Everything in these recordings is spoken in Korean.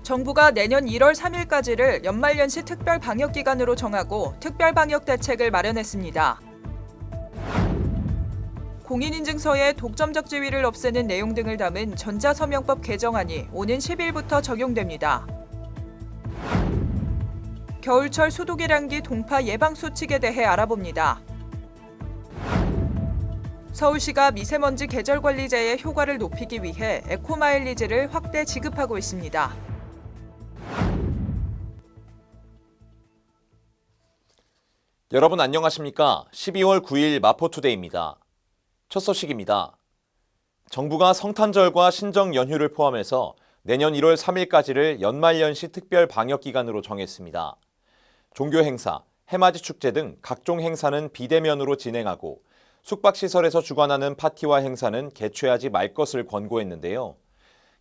정부가 내년 1월 3일까지를 연말연시 특별방역기간으로 정하고 특별방역대책을 마련했습니다. 공인인증서의 독점적 지위를 없애는 내용 등을 담은 전자서명법 개정안이 오는 10일부터 적용됩니다. 겨울철 수도계량기 동파 예방수칙에 대해 알아봅니다. 서울시가 미세먼지 계절관리제의 효과를 높이기 위해 에코마일리지를 확대 지급하고 있습니다. 여러분 안녕하십니까? 12월 9일 마포투데이입니다. 첫 소식입니다. 정부가 성탄절과 신정 연휴를 포함해서 내년 1월 3일까지를 연말연시 특별 방역기간으로 정했습니다. 종교 행사, 해맞이 축제 등 각종 행사는 비대면으로 진행하고 숙박시설에서 주관하는 파티와 행사는 개최하지 말 것을 권고했는데요.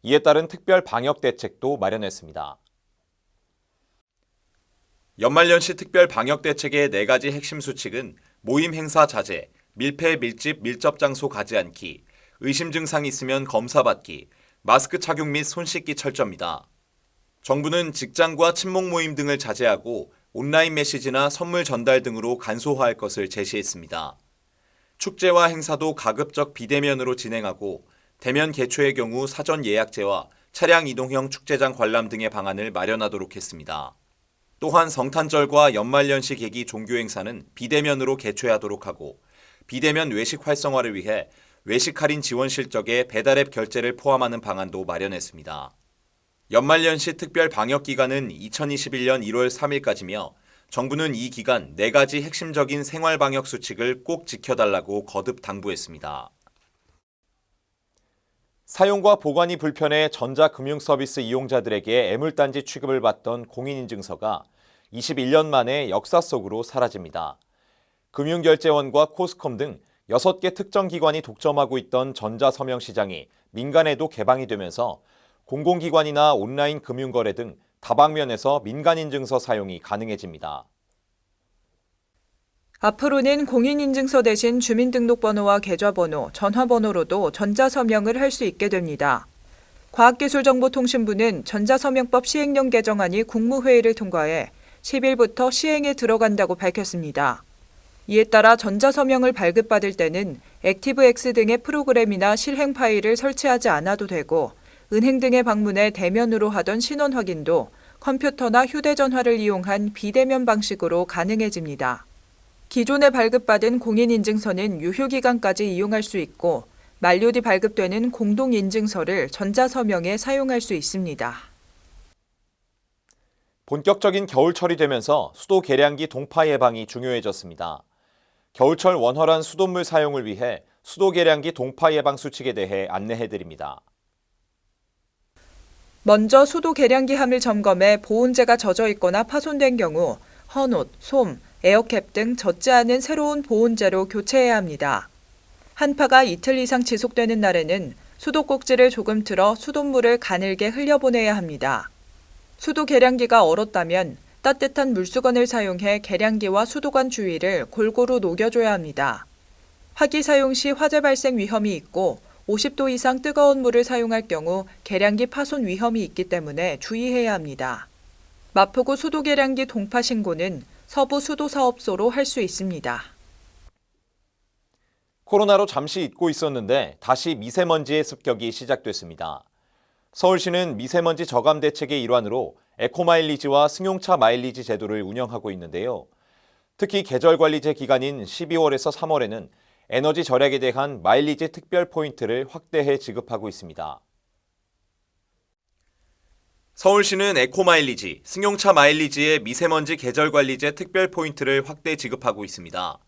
이에 따른 특별 방역 대책도 마련했습니다. 연말연시 특별 방역 대책의 4가지 핵심 수칙은 모임 행사 자제, 밀폐, 밀집, 밀접 장소 가지 않기, 의심 증상이 있으면 검사받기, 마스크 착용 및 손 씻기 철저입니다. 정부는 직장과 친목 모임 등을 자제하고 온라인 메시지나 선물 전달 등으로 간소화할 것을 제시했습니다. 축제와 행사도 가급적 비대면으로 진행하고 대면 개최의 경우 사전 예약제와 차량 이동형 축제장 관람 등의 방안을 마련하도록 했습니다. 또한 성탄절과 연말연시 계기 종교 행사는 비대면으로 개최하도록 하고 비대면 외식 활성화를 위해 외식 할인 지원 실적에 배달앱 결제를 포함하는 방안도 마련했습니다. 연말연시 특별 방역 기간은 2021년 1월 3일까지며 정부는 이 기간 4가지 핵심적인 생활 방역 수칙을 꼭 지켜달라고 거듭 당부했습니다. 사용과 보관이 불편해 전자금융서비스 이용자들에게 애물단지 취급을 받던 공인인증서가 21년 만에 역사 속으로 사라집니다. 금융결제원과 코스컴 등 6개 특정 기관이 독점하고 있던 전자서명 시장이 민간에도 개방이 되면서 공공기관이나 온라인 금융거래 등 다방면에서 민간인증서 사용이 가능해집니다. 앞으로는 공인인증서 대신 주민등록번호와 계좌번호, 전화번호로도 전자서명을 할 수 있게 됩니다. 과학기술정보통신부는 전자서명법 시행령 개정안이 국무회의를 통과해 10일부터 시행에 들어간다고 밝혔습니다. 이에 따라 전자서명을 발급받을 때는 액티브엑스 등의 프로그램이나 실행 파일을 설치하지 않아도 되고 은행 등에 방문해 대면으로 하던 신원 확인도 컴퓨터나 휴대전화를 이용한 비대면 방식으로 가능해집니다. 기존에 발급받은 공인인증서는 유효기간까지 이용할 수 있고 만료 뒤 발급되는 공동인증서를 전자서명에 사용할 수 있습니다. 본격적인 겨울철이 되면서 수도 계량기 동파 예방이 중요해졌습니다. 겨울철 원활한 수돗물 사용을 위해 수도 계량기 동파 예방 수칙에 대해 안내해드립니다. 먼저 수도 계량기 함을 점검해 보온재가 젖어 있거나 파손된 경우 헌옷, 솜, 에어캡 등 젖지 않은 새로운 보온재로 교체해야 합니다. 한파가 이틀 이상 지속되는 날에는 수도꼭지를 조금 틀어 수돗물을 가늘게 흘려보내야 합니다. 수도 계량기가 얼었다면 따뜻한 물수건을 사용해 계량기와 수도관 주위를 골고루 녹여줘야 합니다. 화기 사용 시 화재 발생 위험이 있고 50도 이상 뜨거운 물을 사용할 경우 계량기 파손 위험이 있기 때문에 주의해야 합니다. 마포구 수도 계량기 동파 신고는 서부 수도사업소로 할 수 있습니다. 코로나로 잠시 잊고 있었는데 다시 미세먼지의 습격이 시작됐습니다. 서울시는 미세먼지 저감 대책의 일환으로 에코마일리지와 승용차 마일리지 제도를 운영하고 있는데요. 특히 계절관리제 기간인 12월에서 3월에는 에너지 절약에 대한 마일리지 특별 포인트를 확대해 지급하고 있습니다. 서울시는 에코마일리지, 승용차 마일리지의 미세먼지 계절관리제 특별 포인트를 확대 지급하고 있습니다.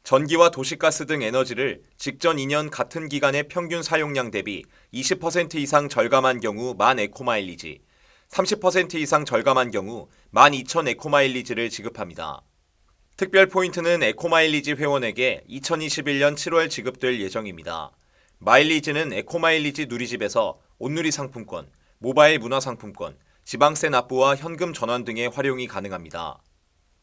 전기와 도시가스 등 에너지를 직전 2년 같은 기간의 평균 사용량 대비 20% 이상 절감한 경우 만 에코마일리지, 30% 이상 절감한 경우 12,000 에코마일리지를 지급합니다. 특별 포인트는 에코마일리지 회원에게 2021년 7월 지급될 예정입니다. 마일리지는 에코마일리지 누리집에서 온누리 상품권, 모바일 문화상품권, 지방세 납부와 현금 전환 등의 활용이 가능합니다.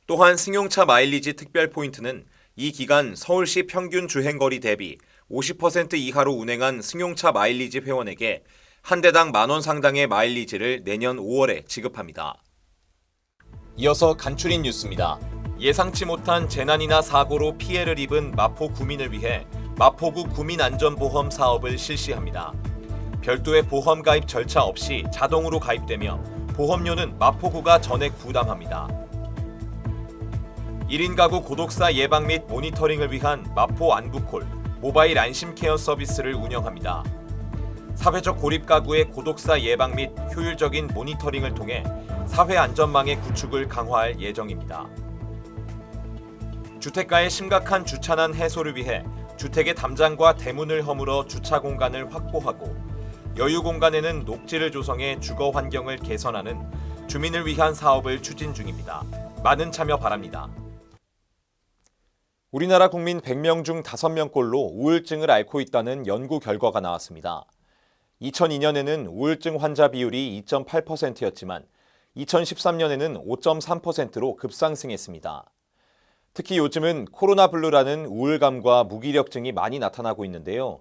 또한 승용차 마일리지 특별 포인트는 이 기간 서울시 평균 주행거리 대비 50% 이하로 운행한 승용차 마일리지 회원에게 한 대당 10,000원 상당의 마일리지를 내년 5월에 지급합니다. 이어서 간추린 뉴스입니다. 예상치 못한 재난이나 사고로 피해를 입은 마포 구민을 위해 마포구 구민안전보험 사업을 실시합니다. 별도의 보험 가입 절차 없이 자동으로 가입되며 보험료는 마포구가 전액 부담합니다. 1인 가구 고독사 예방 및 모니터링을 위한 마포 안부콜 모바일 안심케어 서비스를 운영합니다. 사회적 고립 가구의 고독사 예방 및 효율적인 모니터링을 통해 사회 안전망의 구축을 강화할 예정입니다. 주택가의 심각한 주차난 해소를 위해 주택의 담장과 대문을 허물어 주차 공간을 확보하고 여유 공간에는 녹지를 조성해 주거 환경을 개선하는 주민을 위한 사업을 추진 중입니다. 많은 참여 바랍니다. 우리나라 국민 100명 중 5명꼴로 우울증을 앓고 있다는 연구 결과가 나왔습니다. 2002년에는 우울증 환자 비율이 2.8%였지만 2013년에는 5.3%로 급상승했습니다. 특히 요즘은 코로나 블루라는 우울감과 무기력증이 많이 나타나고 있는데요.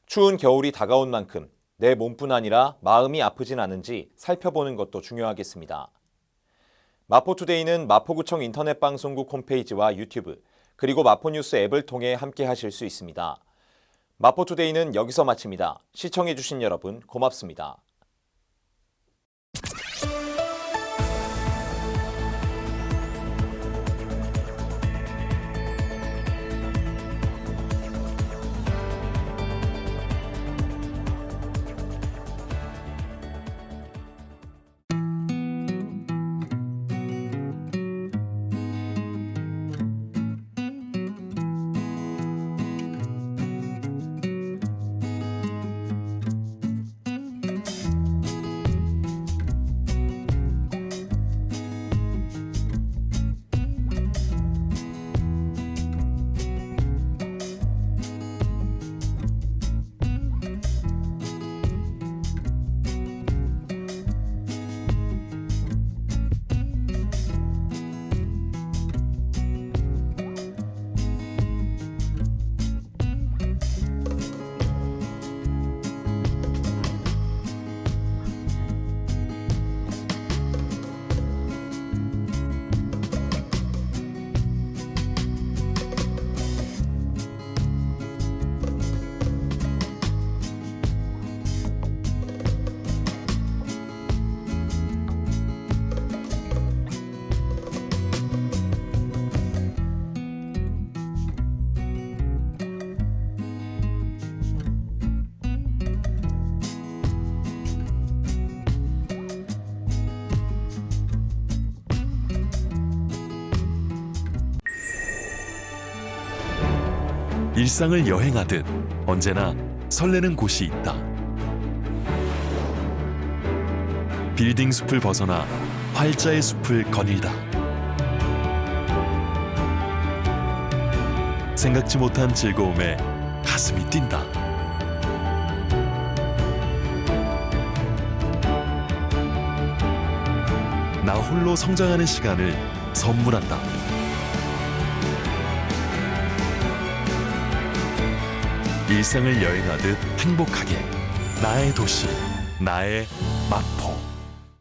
추운 겨울이 다가온 만큼 내 몸뿐 아니라 마음이 아프진 않은지 살펴보는 것도 중요하겠습니다. 마포투데이는 마포구청 인터넷 방송국 홈페이지와 유튜브, 그리고 마포뉴스 앱을 통해 함께 하실 수 있습니다. 마포투데이는 여기서 마칩니다. 시청해주신 여러분 고맙습니다. 일상을 여행하듯 언제나 설레는 곳이 있다. 빌딩 숲을 벗어나 활자의 숲을 거닐다. 생각지 못한 즐거움에 가슴이 뛴다. 나 홀로 성장하는 시간을 선물한다. 일상을 여행하듯 행복하게 나의 도시, 나의 마포.